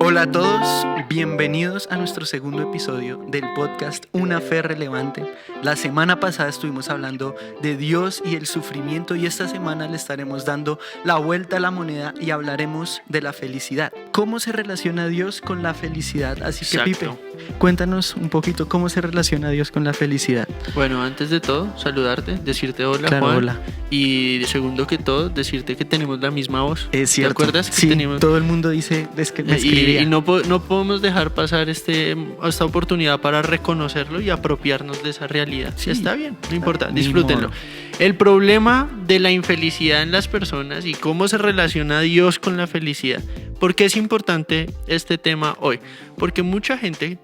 Hola a todos, bienvenidos a nuestro segundo episodio del podcast Una Fe Relevante. La semana pasada estuvimos hablando de Dios y el sufrimiento y esta semana le estaremos dando la vuelta a la moneda y hablaremos de la felicidad. ¿Cómo se relaciona Dios con la felicidad? Así que Exacto. Pipe, cuéntanos un poquito cómo se relaciona Dios con la felicidad. Bueno, antes de todo, saludarte, decirte hola, Claro, Juan. hola. Y segundo que todo, decirte que tenemos la misma voz. Es cierto. ¿Te acuerdas? Que Sí, teníamos... todo el mundo dice es que me escribía. Y no podemos dejar pasar esta oportunidad para reconocerlo y apropiarnos de esa realidad. Sí. Está bien, no importa, Ni disfrútenlo. modo. El problema de la infelicidad en las personas y cómo se relaciona Dios con la felicidad. ¿Por qué es importante este tema hoy? Porque mucha gente,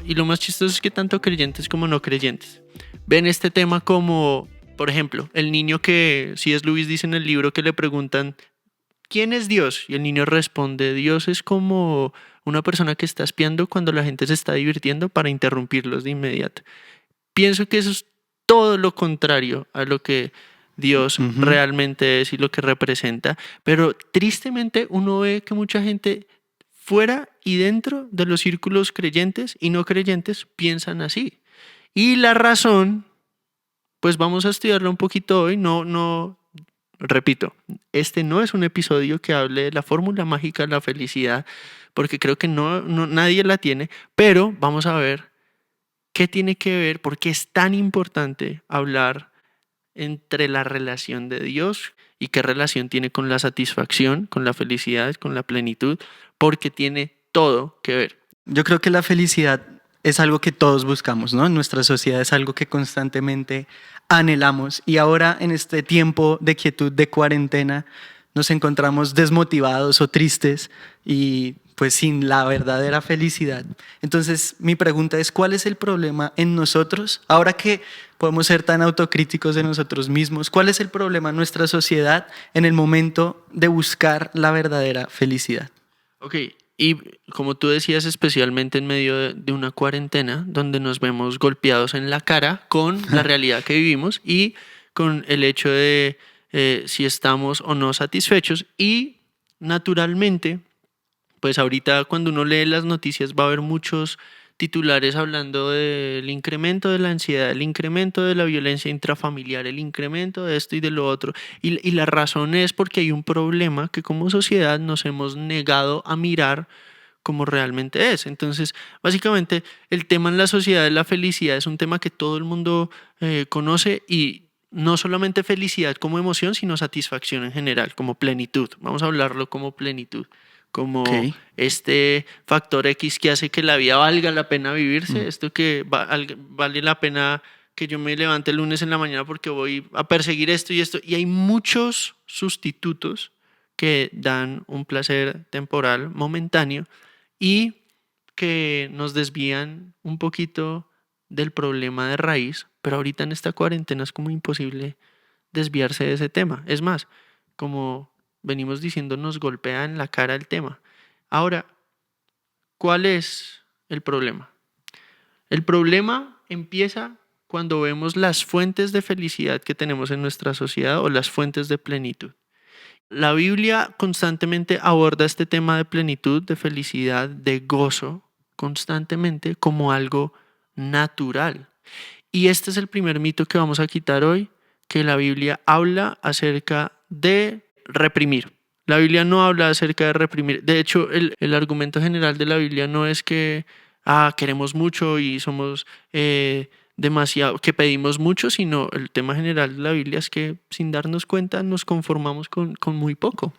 y lo más chistoso es que tanto creyentes como no creyentes, ven este tema como, por ejemplo, el niño que C.S. Lewis dice en el libro que le preguntan ¿quién es Dios? Y el niño responde, Dios es como una persona que está espiando cuando la gente se está divirtiendo para interrumpirlos de inmediato. Pienso que eso es todo lo contrario a lo que Dios realmente es y lo que representa, pero tristemente uno ve que mucha gente fuera y dentro de los círculos creyentes y no creyentes piensan así. Y la razón, pues vamos a estudiarla un poquito hoy, repito, este no es un episodio que hable de la fórmula mágica de la felicidad, porque creo que nadie la tiene, pero vamos a ver qué tiene que ver, por qué es tan importante hablar entre la relación de Dios y qué relación tiene con la satisfacción, con la felicidad, con la plenitud, porque tiene todo que ver. Yo creo que la felicidad es algo que todos buscamos, ¿no? En nuestra sociedad es algo que constantemente anhelamos y ahora en este tiempo de quietud, de cuarentena, nos encontramos desmotivados o tristes y pues sin la verdadera felicidad. Entonces mi pregunta es, ¿cuál es el problema en nosotros? Ahora que podemos ser tan autocríticos de nosotros mismos, ¿cuál es el problema en nuestra sociedad en el momento de buscar la verdadera felicidad? Ok, y como tú decías, especialmente en medio de una cuarentena, donde nos vemos golpeados en la cara con la realidad que vivimos y con el hecho de si estamos o no satisfechos. Y naturalmente, pues ahorita cuando uno lee las noticias va a haber muchos titulares hablando del incremento de la ansiedad, el incremento de la violencia intrafamiliar, el incremento de esto y de lo otro. Y la razón es porque hay un problema que como sociedad nos hemos negado a mirar como realmente es. Entonces, básicamente, el tema en la sociedad de la felicidad es un tema que todo el mundo conoce y no solamente felicidad como emoción, sino satisfacción en general, como plenitud. Vamos a hablarlo como plenitud, como este factor X que hace que la vida valga la pena vivirse, esto que vale la pena que yo me levante el lunes en la mañana porque voy a perseguir esto y esto. Y hay muchos sustitutos que dan un placer temporal, momentáneo, y que nos desvían un poquito del problema de raíz, pero ahorita en esta cuarentena es como imposible desviarse de ese tema. Es más, como venimos diciendo, nos golpea en la cara el tema. Ahora, ¿cuál es el problema? El problema empieza cuando vemos las fuentes de felicidad que tenemos en nuestra sociedad o las fuentes de plenitud. La Biblia constantemente aborda este tema de plenitud, de felicidad, de gozo, constantemente como algo natural. Y este es el primer mito que vamos a quitar hoy, que la Biblia habla acerca de reprimir. La Biblia no habla acerca de reprimir. De hecho, el argumento general de la Biblia no es que queremos mucho y somos demasiado, que pedimos mucho, sino el tema general de la Biblia es que sin darnos cuenta nos conformamos con muy poco.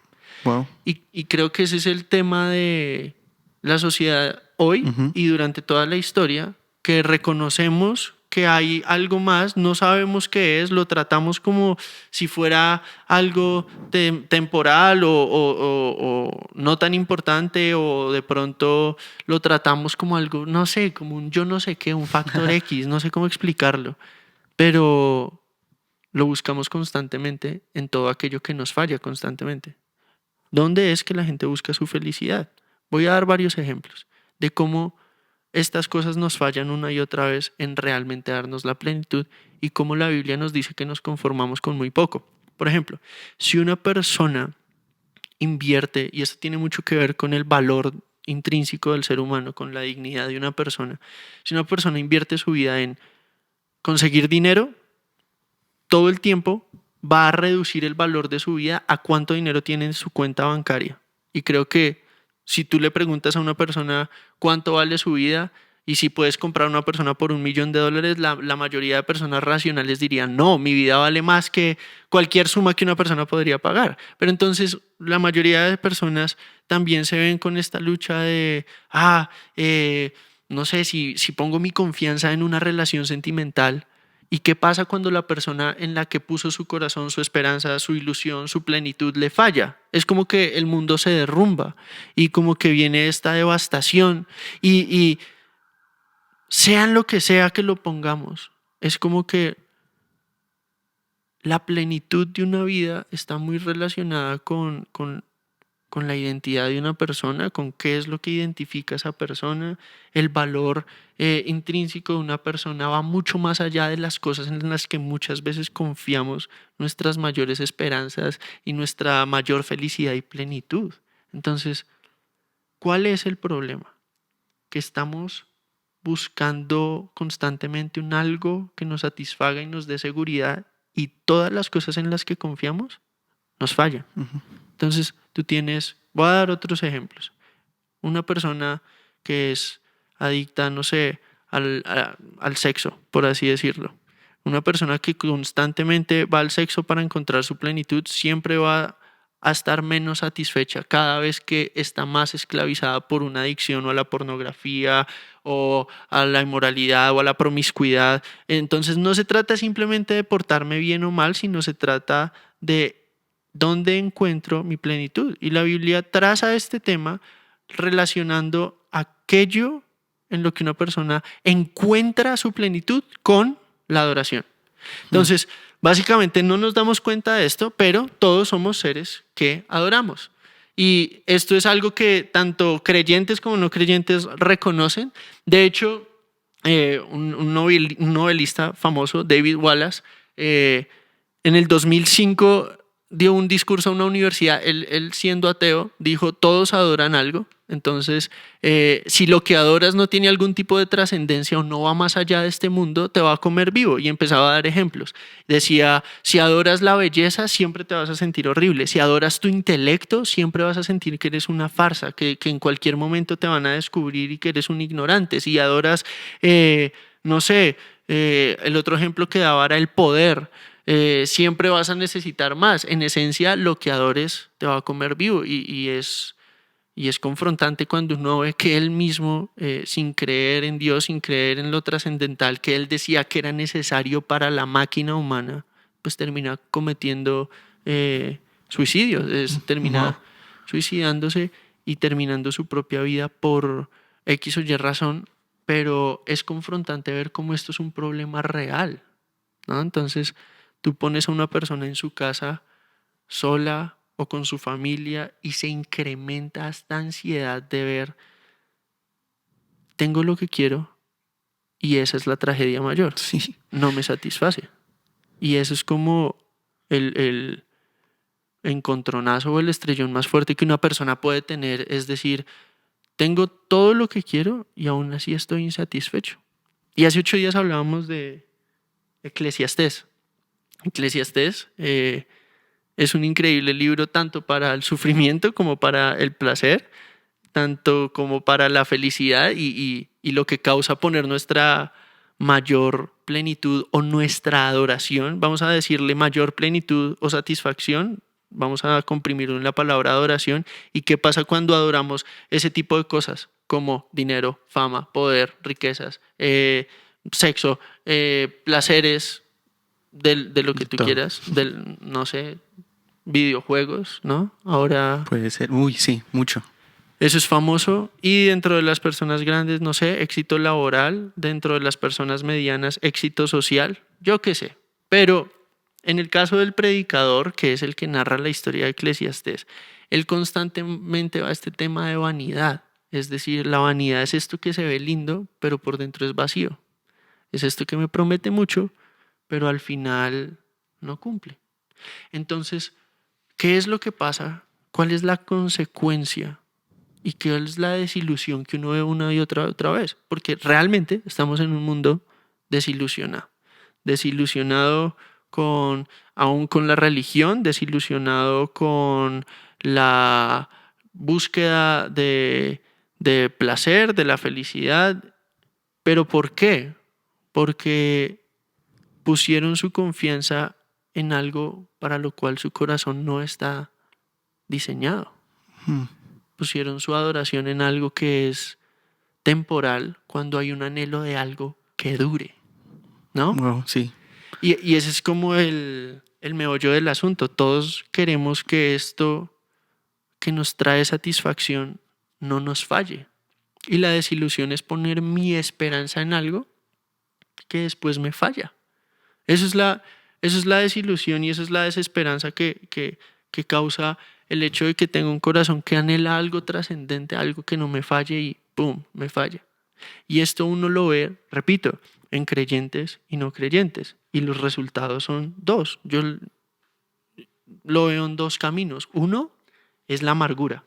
Wow. Y creo que ese es el tema de la sociedad hoy y durante toda la historia, que reconocemos que hay algo más, no sabemos qué es, lo tratamos como si fuera algo temporal o no tan importante, o de pronto lo tratamos como algo, no sé, como un yo no sé qué, un factor X, no sé cómo explicarlo, pero lo buscamos constantemente en todo aquello que nos falla constantemente. ¿Dónde es que la gente busca su felicidad? Voy a dar varios ejemplos de cómo estas cosas nos fallan una y otra vez en realmente darnos la plenitud y cómo la Biblia nos dice que nos conformamos con muy poco. Por ejemplo, si una persona invierte, y esto tiene mucho que ver con el valor intrínseco del ser humano, con la dignidad de una persona. Si una persona invierte su vida en conseguir dinero, todo el tiempo va a reducir el valor de su vida a cuánto dinero tiene en su cuenta bancaria. Y creo que si tú le preguntas a una persona cuánto vale su vida y si puedes comprar a una persona por $1.000.000, la mayoría de personas racionales dirían, no, mi vida vale más que cualquier suma que una persona podría pagar. Pero entonces la mayoría de personas también se ven con esta lucha de, no sé, si pongo mi confianza en una relación sentimental, ¿y qué pasa cuando la persona en la que puso su corazón, su esperanza, su ilusión, su plenitud le falla? Es como que el mundo se derrumba y como que viene esta devastación y sean lo que sea que lo pongamos, es como que la plenitud de una vida está muy relacionada con la identidad de una persona, con qué es lo que identifica a esa persona. El valor intrínseco de una persona va mucho más allá de las cosas en las que muchas veces confiamos nuestras mayores esperanzas y nuestra mayor felicidad y plenitud. Entonces, ¿cuál es el problema? Que estamos buscando constantemente un algo que nos satisfaga y nos dé seguridad, y todas las cosas en las que confiamos nos fallan. Entonces, voy a dar otros ejemplos. Una persona que es adicta, no sé, al sexo, por así decirlo. Una persona que constantemente va al sexo para encontrar su plenitud siempre va a estar menos satisfecha cada vez que está más esclavizada por una adicción o a la pornografía o a la inmoralidad o a la promiscuidad. Entonces no se trata simplemente de portarme bien o mal, sino se trata de dónde encuentro mi plenitud. Y la Biblia traza este tema relacionando aquello en lo que una persona encuentra su plenitud con la adoración. Entonces, básicamente no nos damos cuenta de esto, pero todos somos seres que adoramos. Y esto es algo que tanto creyentes como no creyentes reconocen. De hecho, un novelista famoso, David Wallace, en el 2005 dio un discurso a una universidad. Él siendo ateo dijo, todos adoran algo. Entonces, si lo que adoras no tiene algún tipo de trascendencia o no va más allá de este mundo, te va a comer vivo. Y empezaba a dar ejemplos. Decía, si adoras la belleza, siempre te vas a sentir horrible. Si adoras tu intelecto, siempre vas a sentir que eres una farsa, que en cualquier momento te van a descubrir y que eres un ignorante. Si adoras, no sé, el otro ejemplo que daba era el poder. Siempre vas a necesitar más. En esencia, lo que adores te va a comer vivo y es confrontante cuando uno ve que él mismo, sin creer en Dios, sin creer en lo trascendental que él decía que era necesario para la máquina humana, pues termina cometiendo suicidio, termina suicidándose y terminando su propia vida por X o Y razón, pero es confrontante ver cómo esto es un problema real, ¿no? Entonces, tú pones a una persona en su casa sola o con su familia y se incrementa esta ansiedad de ver, tengo lo que quiero y esa es la tragedia mayor. Sí. No me satisface. Y eso es como el encontronazo o el estrellón más fuerte que una persona puede tener. Es decir, tengo todo lo que quiero y aún así estoy insatisfecho. Y hace 8 días hablábamos de Eclesiastés. Eclesiastés es un increíble libro tanto para el sufrimiento como para el placer, tanto como para la felicidad y lo que causa poner nuestra mayor plenitud o nuestra adoración, vamos a decirle mayor plenitud o satisfacción, vamos a comprimirlo en la palabra adoración. ¿Y qué pasa cuando adoramos ese tipo de cosas como dinero, fama, poder, riquezas, sexo, placeres de lo que tú Todo. quieras, no sé, videojuegos, ¿no? Ahora Puede ser. Uy, sí, mucho. eso es famoso. Y dentro de las personas grandes, no sé, éxito laboral, dentro de las personas medianas, éxito social, yo qué sé. Pero en el caso del predicador, que es el que narra la historia de Eclesiastés, él constantemente va a este tema de vanidad. Es decir, la vanidad es esto que se ve lindo, pero por dentro es vacío. Es esto que me promete mucho, pero al final no cumple. Entonces, ¿qué es lo que pasa? ¿Cuál es la consecuencia ¿Y qué es la desilusión que uno ve una y otra vez? Porque realmente estamos en un mundo desilusionado. Desilusionado aún con la religión, desilusionado con la búsqueda de placer, de la felicidad. ¿Pero por qué? Porque pusieron su confianza en algo para lo cual su corazón no está diseñado. Mm. Pusieron su adoración en algo que es temporal cuando hay un anhelo de algo que dure, ¿no? Wow, sí. Y ese es como el meollo del asunto. Todos queremos que esto que nos trae satisfacción no nos falle. Y la desilusión es poner mi esperanza en algo que después me falla. Eso es la desilusión y eso es la desesperanza que causa el hecho de que tengo un corazón que anhela algo trascendente, algo que no me falle y ¡pum!, me falla. Y esto uno lo ve, repito, en creyentes y no creyentes. Y los resultados son dos. Yo lo veo en dos caminos. Uno es la amargura.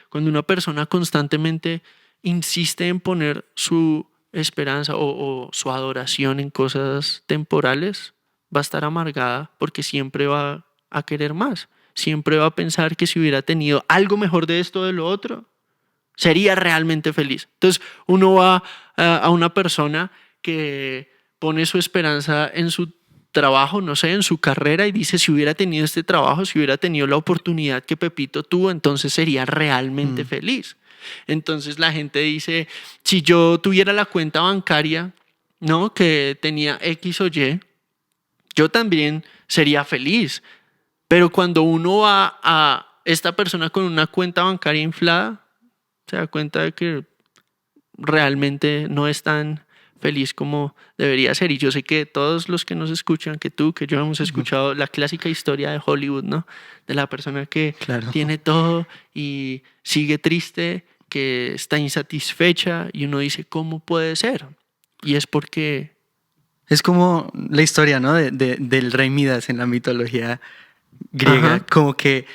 Cuando una persona constantemente insiste en poner su esperanza o su adoración en cosas temporales, va a estar amargada porque siempre va a querer más. Siempre va a pensar que si hubiera tenido algo mejor de esto o de lo otro, sería realmente feliz. Entonces uno va a una persona que pone su esperanza en su trabajo, no sé, en su carrera y dice, si hubiera tenido este trabajo, si hubiera tenido la oportunidad que Pepito tuvo, entonces sería realmente feliz. Entonces la gente dice, si yo tuviera la cuenta bancaria, ¿no?, que tenía X o Y, yo también sería feliz. Pero cuando uno va a esta persona con una cuenta bancaria inflada, se da cuenta de que realmente no es tan feliz como debería ser. Y yo sé que todos los que nos escuchan, que tú, que yo hemos escuchado la clásica historia de Hollywood, ¿no? De la persona que Claro. tiene todo y sigue triste, que está insatisfecha y uno dice, ¿cómo puede ser? Y es porque... Es como la historia, ¿no? Del rey Midas en la mitología griega, Ajá. como que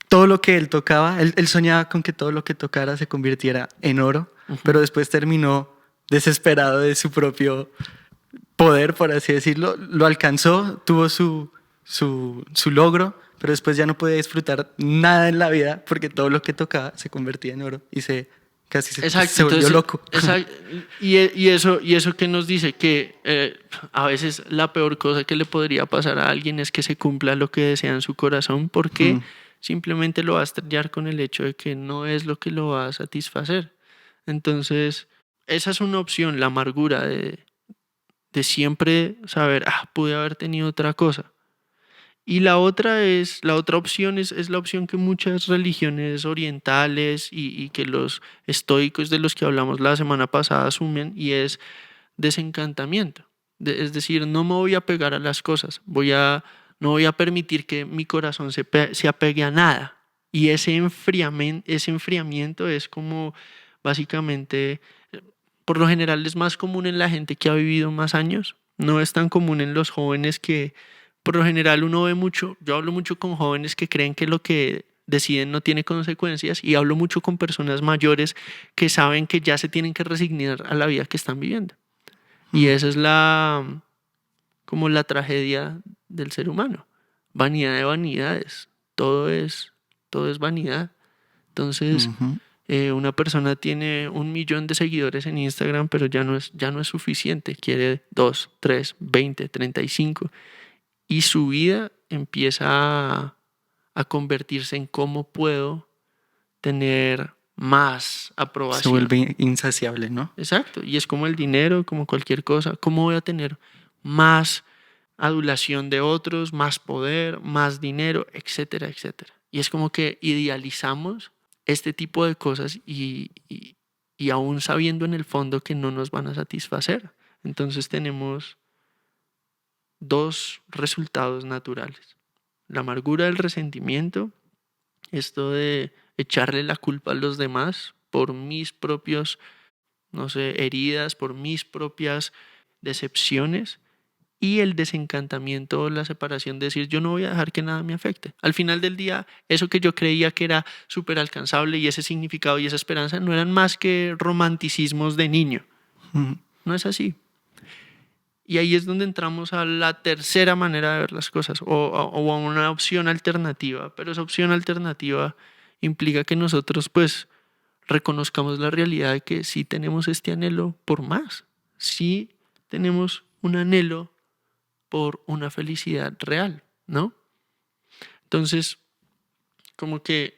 todo lo que él tocaba, él soñaba con que todo lo que tocara se convirtiera en oro, pero después terminó desesperado de su propio poder, por así decirlo. Lo alcanzó, tuvo su logro, pero después ya no podía disfrutar nada en la vida porque todo lo que tocaba se convertía en oro y Exacto, se volvió entonces, loco. y eso que nos dice que a veces la peor cosa que le podría pasar a alguien es que se cumpla lo que desea en su corazón porque simplemente lo va a estrellar con el hecho de que no es lo que lo va a satisfacer. Entonces, esa es una opción, la amargura de siempre saber, pude haber tenido otra cosa. Y la otra opción es la opción que muchas religiones orientales y que los estoicos de los que hablamos la semana pasada asumen y es desencantamiento. Es decir, no me voy a pegar a las cosas, no voy a permitir que mi corazón se apegue a nada. Y ese enfriamiento es como básicamente, por lo general es más común en la gente que ha vivido más años, no es tan común en los jóvenes que por lo general uno ve mucho, yo hablo mucho con jóvenes que creen que lo que deciden no tiene consecuencias y hablo mucho con personas mayores que saben que ya se tienen que resignar a la vida que están viviendo. Y esa es como la tragedia del ser humano. Vanidad de vanidades. Todo es vanidad. Entonces, una persona tiene 1 millón de seguidores en Instagram, pero ya no es suficiente. Quiere 2, 3, 20, 35. Y su vida empieza a convertirse en cómo puedo tener más Se aprobación. vuelve insaciable, ¿no? Exacto, y es como el dinero, como cualquier cosa. ¿Cómo voy a tener más adulación de otros, más poder, más dinero, etcétera, etcétera? Y es como que idealizamos este tipo de cosas y aún sabiendo en el fondo que no nos van a satisfacer. Entonces tenemos dos resultados naturales. La amargura del resentimiento, esto de echarle la culpa a los demás por mis propios, no sé, heridas, por mis propias decepciones. y el desencantamiento o la separación de decir yo no voy a dejar que nada me afecte. Al final del día, eso que yo creía que era súper alcanzable y ese significado y esa esperanza no eran más que romanticismos de niño. Ujú. No es así. Y ahí es donde entramos a la tercera manera de ver las cosas o a una opción alternativa. Pero esa opción alternativa implica que nosotros pues reconozcamos la realidad de que sí tenemos este anhelo por más. Sí tenemos un anhelo por una felicidad real, ¿no? Entonces, como que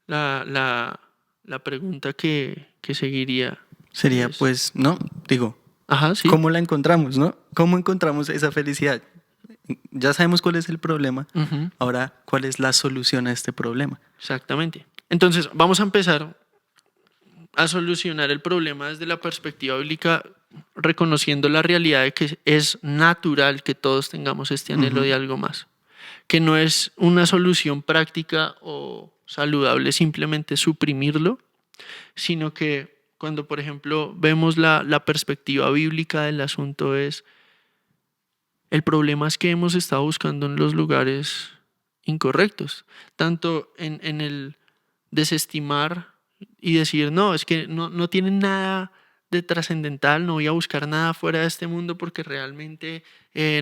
la pregunta que seguiría Sería, es, pues, ¿no? Digo, ajá, sí, ¿cómo la encontramos, no? ¿Cómo encontramos esa felicidad? Ya sabemos cuál es el problema. ujú, Ahora, ¿cuál es la solución a este problema? exactamente. Entonces, vamos a empezar a solucionar el problema desde la perspectiva bíblica, reconociendo la realidad de que es natural que todos tengamos este anhelo Ujú. de algo más, que no es una solución práctica o saludable simplemente suprimirlo, sino que cuando, por ejemplo, vemos la perspectiva bíblica del asunto es, el problema es que hemos estado buscando en los lugares incorrectos, tanto en el desestimar y decir, no, es que no tienen nada de trascendental, no voy a buscar nada fuera de este mundo porque realmente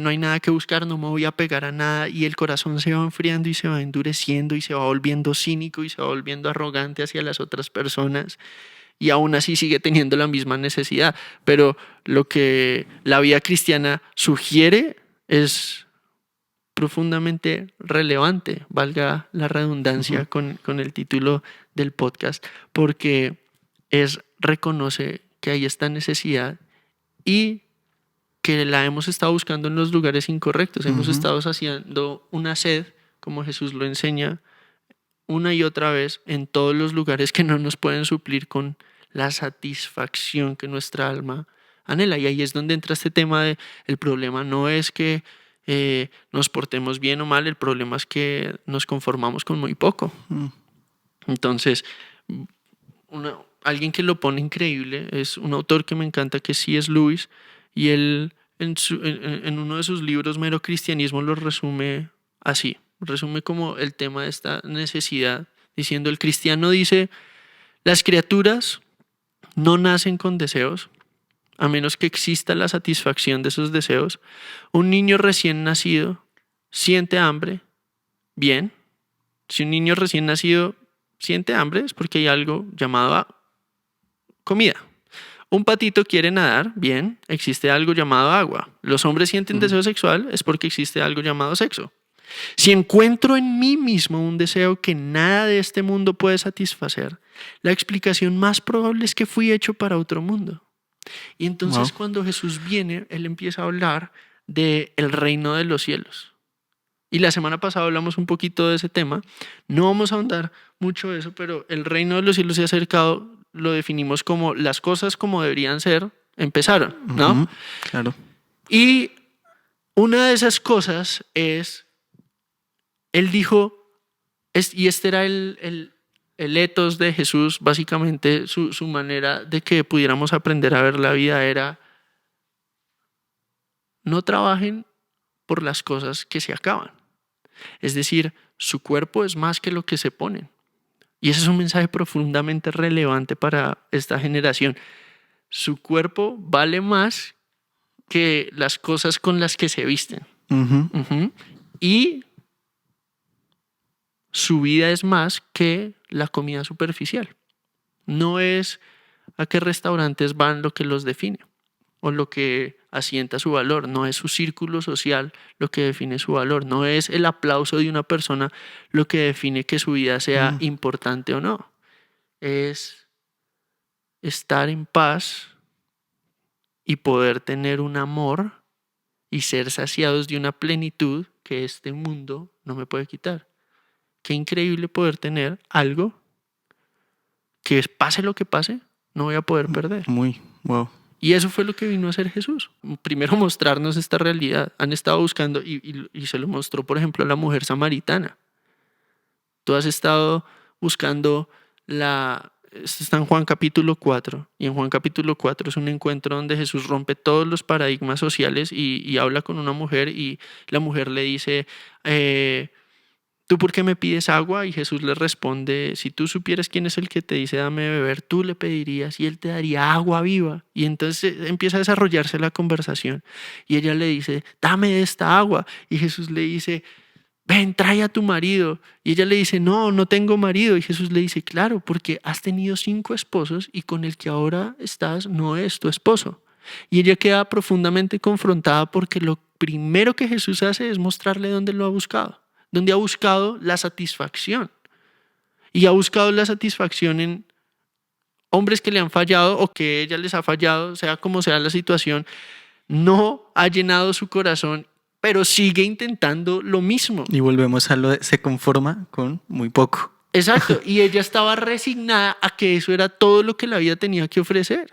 no hay nada que buscar, no me voy a pegar a nada y el corazón se va enfriando y se va endureciendo y se va volviendo cínico y se va volviendo arrogante hacia las otras personas y aún así sigue teniendo la misma necesidad. Pero lo que la vida cristiana sugiere es profundamente relevante, valga la redundancia Ujú. con el título del podcast, porque reconoce que hay esta necesidad y que la hemos estado buscando en los lugares incorrectos, hemos Ujú. estado saciando una sed, como Jesús lo enseña, una y otra vez en todos los lugares que no nos pueden suplir con la satisfacción que nuestra alma anhela. Y ahí es donde entra este tema de el problema no es que nos portemos bien o mal, el problema es que nos conformamos con muy poco. Mm. Entonces, alguien que lo pone increíble es un autor que me encanta que sí es Lewis y él en uno de sus libros Mero Cristianismo lo resume así, resume como el tema de esta necesidad, diciendo el cristiano dice, las criaturas no nacen con deseos, a menos que exista la satisfacción de esos deseos. Un niño recién nacido siente hambre, bien. Si un niño recién nacido siente hambre es porque hay algo llamado comida. Un patito quiere nadar, bien, existe algo llamado agua. Los hombres sienten Mm. deseo sexual, es porque existe algo llamado sexo. Si encuentro en mí mismo un deseo que nada de este mundo puede satisfacer, la explicación más probable es que fui hecho para otro mundo. Y Wow. entonces cuando Jesús viene, Él empieza a hablar del reino de los cielos. Y la semana pasada hablamos un poquito de ese tema. No vamos a ahondar mucho de eso, pero el reino de los cielos se ha acercado, lo definimos como las cosas como deberían ser, empezaron, ¿no? Ujú. Claro. Y una de esas cosas es, él dijo, y este era el ethos de Jesús, básicamente su manera de que pudiéramos aprender a ver la vida era, no trabajen por las cosas que se acaban. Es decir, su cuerpo es más que lo que se ponen. Y ese es un mensaje profundamente relevante para esta generación. Su cuerpo vale más que las cosas con las que se visten. Ujú. Ujú. Y su vida es más que la comida superficial. No es a qué restaurantes van lo que los define o lo que asienta su valor. No es su círculo social lo que define su valor. No es el aplauso de una persona lo que define que su vida sea Mm. importante o no. Es estar en paz y poder tener un amor y ser saciados de una plenitud que este mundo no me puede quitar. Qué increíble poder tener algo que pase lo que pase, no voy a poder perder. Muy. Wow. Y eso fue lo que vino a hacer Jesús. Primero mostrarnos esta realidad. Han estado buscando y se lo mostró, por ejemplo, a la mujer samaritana. Tú has estado buscando esto está en Juan capítulo 4, y en Juan capítulo 4 es un encuentro donde Jesús rompe todos los paradigmas sociales y habla con una mujer y la mujer le dice, ¿tú por qué me pides agua? Y Jesús le responde, si tú supieras quién es el que te dice dame de beber, tú le pedirías y él te daría agua viva. Y entonces empieza a desarrollarse la conversación y ella le dice, dame de esta agua. Y Jesús le dice, ven, trae a tu marido. Y ella le dice, no, no tengo marido. Y Jesús le dice, claro, porque has tenido 5 esposos y con el que ahora estás no es tu esposo. Y ella queda profundamente confrontada porque lo primero que Jesús hace es mostrarle dónde lo ha buscado, dónde ha buscado la satisfacción. Y ha buscado la satisfacción en hombres que le han fallado o que ella les ha fallado, sea como sea la situación, no ha llenado su corazón, pero sigue intentando lo mismo. Y volvemos a lo de se conforma con muy poco. Exacto, y ella estaba resignada a que eso era todo lo que la vida tenía que ofrecer.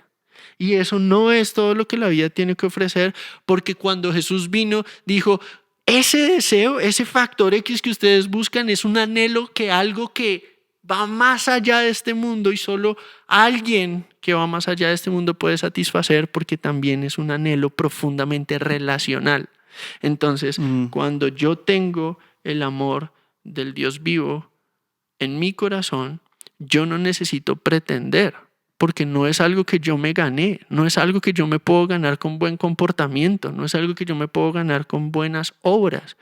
Y eso no es todo lo que la vida tiene que ofrecer, porque cuando Jesús vino, dijo, ese deseo, ese factor X que ustedes buscan es un anhelo que algo que va más allá de este mundo y solo alguien que va más allá de este mundo puede satisfacer porque también es un anhelo profundamente relacional. Entonces, cuando yo tengo el amor del Dios vivo en mi corazón, yo no necesito pretender, porque no es algo que yo me gané, no es algo que yo me puedo ganar con buen comportamiento, no es algo que yo me puedo ganar con buenas obras.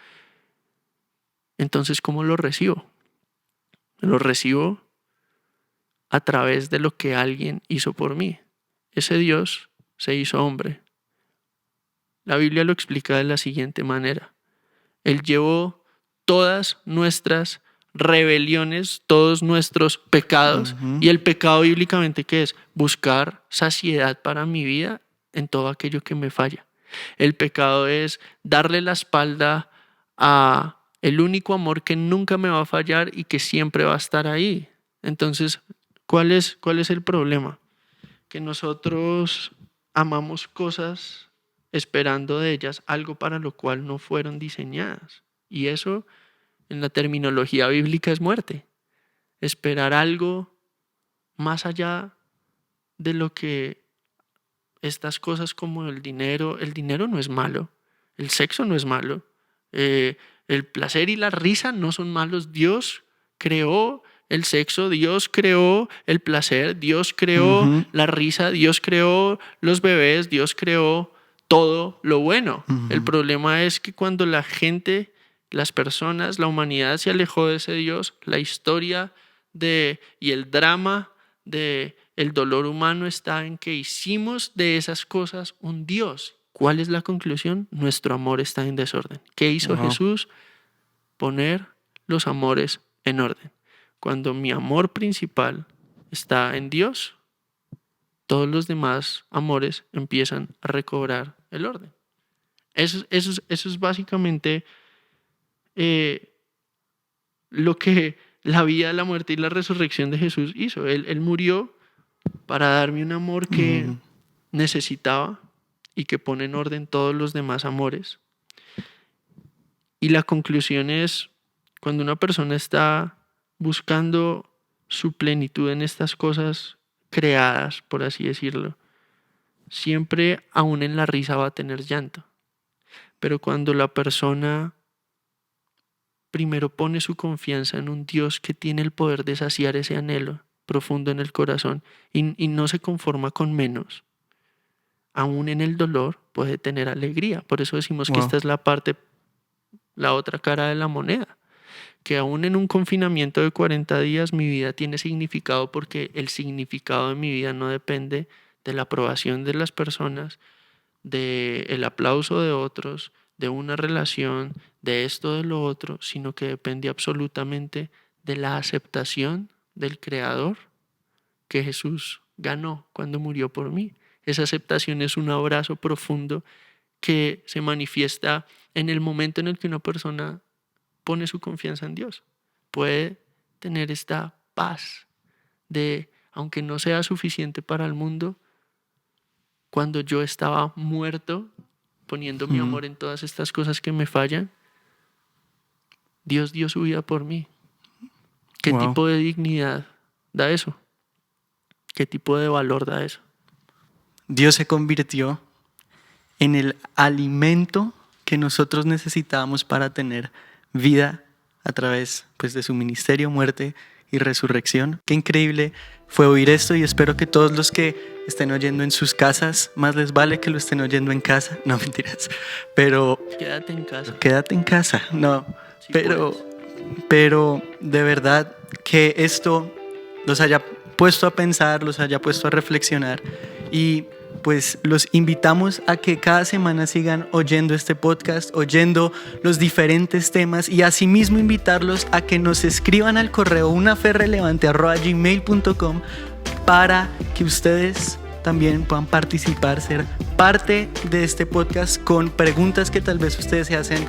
Entonces, ¿cómo lo recibo? Lo recibo a través de lo que alguien hizo por mí. Ese Dios se hizo hombre. La Biblia lo explica de la siguiente manera. Él llevó todas nuestras rebeliones, todos nuestros pecados. Y el pecado bíblicamente, ¿qué es? Buscar saciedad para mi vida en todo aquello que me falla. El pecado es darle la espalda a el único amor que nunca me va a fallar y que siempre va a estar ahí. Entonces, ¿cuál es el problema? Que nosotros amamos cosas esperando de ellas algo para lo cual no fueron diseñadas. Y eso en la terminología bíblica es muerte. Esperar algo más allá de lo que estas cosas como el dinero no es malo, el sexo no es malo, el placer y la risa no son malos. Dios creó el sexo, Dios creó el placer, Dios creó la risa, Dios creó los bebés, Dios creó todo lo bueno. El problema es que cuando la gente, las personas, la humanidad se alejó de ese Dios, la historia y el drama de el dolor humano está en que hicimos de esas cosas un Dios. ¿Cuál es la conclusión? Nuestro amor está en desorden. ¿Qué hizo Jesús? Poner los amores en orden. Cuando mi amor principal está en Dios, todos los demás amores empiezan a recobrar el orden. Eso es básicamente lo que la vida, la muerte y la resurrección de Jesús hizo. Él murió para darme un amor que necesitaba y que pone en orden todos los demás amores. Y la conclusión es, cuando una persona está buscando su plenitud en estas cosas creadas, por así decirlo, siempre, aún en la risa, va a tener llanto. Pero cuando la persona primero pone su confianza en un Dios que tiene el poder de saciar ese anhelo profundo en el corazón y no se conforma con menos, aún en el dolor puede tener alegría. Por eso decimos que esta es la otra cara de la moneda. Que aún en un confinamiento de 40 días mi vida tiene significado porque el significado de mi vida no depende de la aprobación de las personas, del aplauso de otros, de una relación, de esto, de lo otro, sino que depende absolutamente de la aceptación del Creador que Jesús ganó cuando murió por mí. Esa aceptación es un abrazo profundo que se manifiesta en el momento en el que una persona pone su confianza en Dios. Puede tener esta paz de, aunque no sea suficiente para el mundo, cuando yo estaba muerto, poniendo mi amor en todas estas cosas que me fallan, Dios dio su vida por mí. ¿Qué tipo de dignidad da eso? ¿Qué tipo de valor da eso? Dios se convirtió en el alimento que nosotros necesitábamos para tener vida a través pues, de su ministerio, muerte y resurrección. Qué increíble fue oír esto y espero que todos los que estén oyendo en sus casas, más les vale que lo estén oyendo en casa, no mentiras, pero Quédate en casa. quédate en casa, no, Sí pero, puedes. pero de verdad que esto los haya puesto a pensar, los haya puesto a reflexionar y pues los invitamos a que cada semana sigan oyendo este podcast, oyendo los diferentes temas y asimismo invitarlos a que nos escriban al correo unaferrelevante@gmail.com para que ustedes también puedan participar, ser parte de este podcast con preguntas que tal vez ustedes se hacen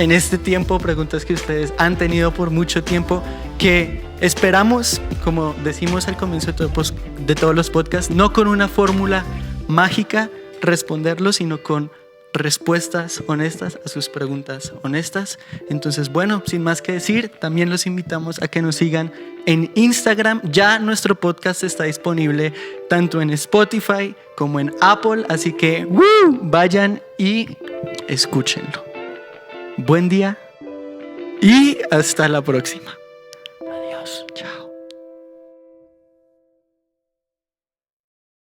en este tiempo, preguntas que ustedes han tenido por mucho tiempo, que esperamos, como decimos al comienzo de todos los podcasts, no con una fórmula mágica responderlo, sino con respuestas honestas a sus preguntas honestas. Entonces, bueno, sin más que decir, también los invitamos a que nos sigan en Instagram. Ya nuestro podcast está disponible tanto en Spotify como en Apple, así que vayan y escúchenlo. Buen día y hasta la próxima.